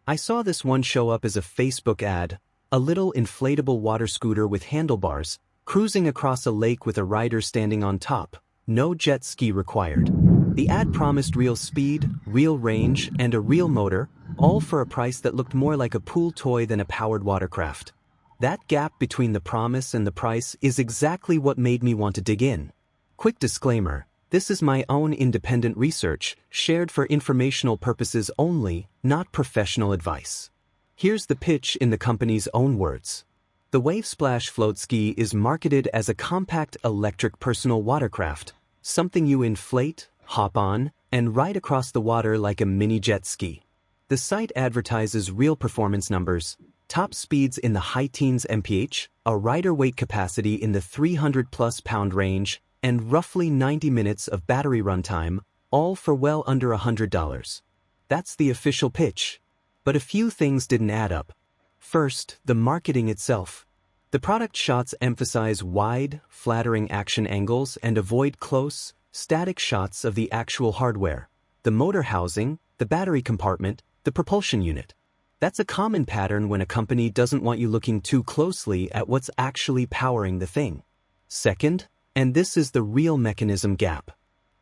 I saw this one show up as a Facebook ad, a little inflatable water scooter with handlebars, cruising across a lake with a rider standing on top, no jet ski required. The ad promised real speed, real range, and a real motor, all for a price that looked more like a pool toy than a powered watercraft. That gap between the promise and the price is exactly what made me want to dig in. Quick disclaimer, this is my own independent research, shared for informational purposes only, not professional advice. Here's the pitch in the company's own words. The WaveSplash Floatski is marketed as a compact electric personal watercraft, something you inflate, hop on, and ride across the water like a mini jet ski. The site advertises real performance numbers, top speeds in the high teens mph, a rider weight capacity in the 300+ pound range, and roughly 90 minutes of battery runtime, all for well under $100. That's the official pitch. But a few things didn't add up. First, the marketing itself. The product shots emphasize wide, flattering action angles and avoid close, static shots of the actual hardware, the motor housing, the battery compartment, the propulsion unit. That's a common pattern when a company doesn't want you looking too closely at what's actually powering the thing. Second, and this is the real mechanism gap.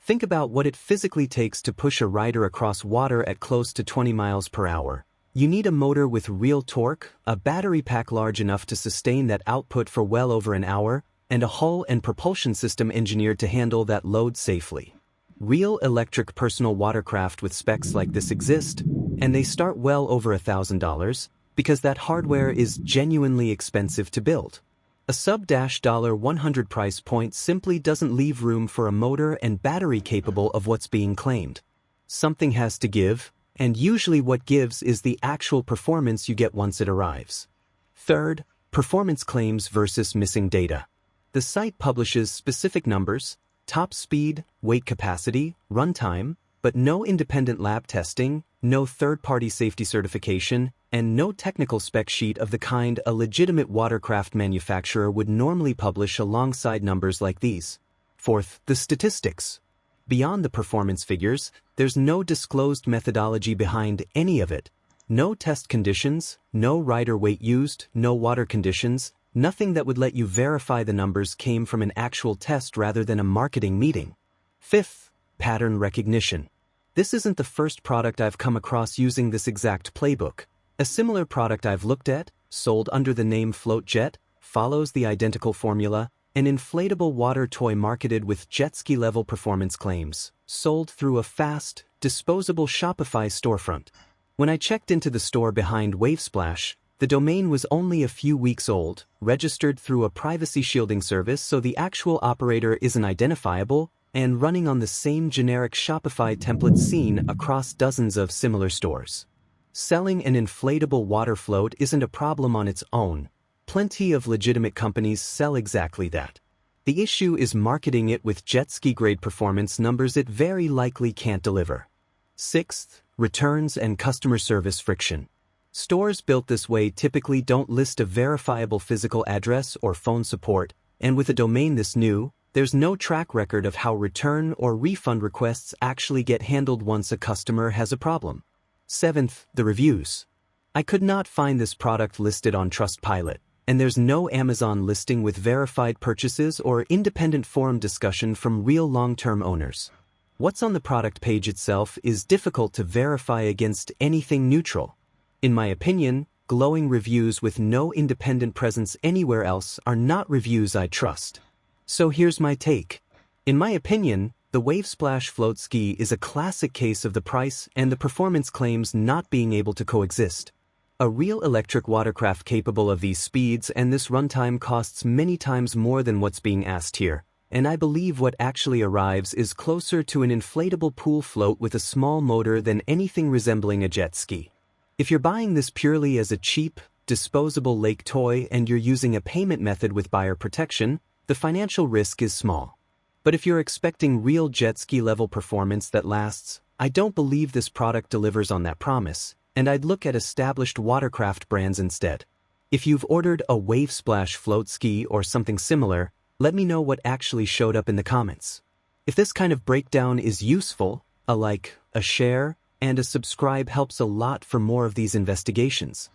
Think about what it physically takes to push a rider across water at close to 20 miles per hour. You need a motor with real torque, a battery pack large enough to sustain that output for well over an hour, and a hull and propulsion system engineered to handle that load safely. Real electric personal watercraft with specs like this exist, and they start well over $1,000, because that hardware is genuinely expensive to build. A sub-$100 price point simply doesn't leave room for a motor and battery capable of what's being claimed. Something has to give, and usually what gives is the actual performance you get once it arrives. Third, performance claims versus missing data. The site publishes specific numbers, top speed, weight capacity, runtime, but no independent lab testing, no third-party safety certification, and no technical spec sheet of the kind a legitimate watercraft manufacturer would normally publish alongside numbers like these. Fourth, the statistics. Beyond the performance figures, there's no disclosed methodology behind any of it. No test conditions, no rider weight used, no water conditions, nothing that would let you verify the numbers came from an actual test rather than a marketing meeting. Fifth, pattern recognition. This isn't the first product I've come across using this exact playbook. A similar product I've looked at, sold under the name FloatJet, follows the identical formula, an inflatable water toy marketed with jet ski level performance claims, sold through a fast, disposable Shopify storefront. When I checked into the store behind WaveSplash, the domain was only a few weeks old, registered through a privacy shielding service so the actual operator isn't identifiable, and running on the same generic Shopify template seen across dozens of similar stores. Selling an inflatable water float isn't a problem on its own. Plenty of legitimate companies sell exactly that. The issue is marketing it with jet ski grade performance numbers it very likely can't deliver. Sixth, returns and customer service friction. Stores built this way typically don't list a verifiable physical address or phone support, and with a domain this new, there's no track record of how return or refund requests actually get handled once a customer has a problem. Seventh, the reviews. I could not find this product listed on Trustpilot, and there's no Amazon listing with verified purchases or independent forum discussion from real long-term owners. What's on the product page itself is difficult to verify against anything neutral. In my opinion, glowing reviews with no independent presence anywhere else are not reviews I trust. So here's my take. In my opinion, the WaveSplash Floatski is a classic case of the price and the performance claims not being able to coexist. A real electric watercraft capable of these speeds and this runtime costs many times more than what's being asked here, and I believe what actually arrives is closer to an inflatable pool float with a small motor than anything resembling a jet ski. If you're buying this purely as a cheap, disposable lake toy and you're using a payment method with buyer protection, the financial risk is small. But if you're expecting real jet ski level performance that lasts, I don't believe this product delivers on that promise, and I'd look at established watercraft brands instead. If you've ordered a WaveSplash Floatski or something similar, let me know what actually showed up in the comments. If this kind of breakdown is useful, a like, a share, and a subscribe helps a lot for more of these investigations.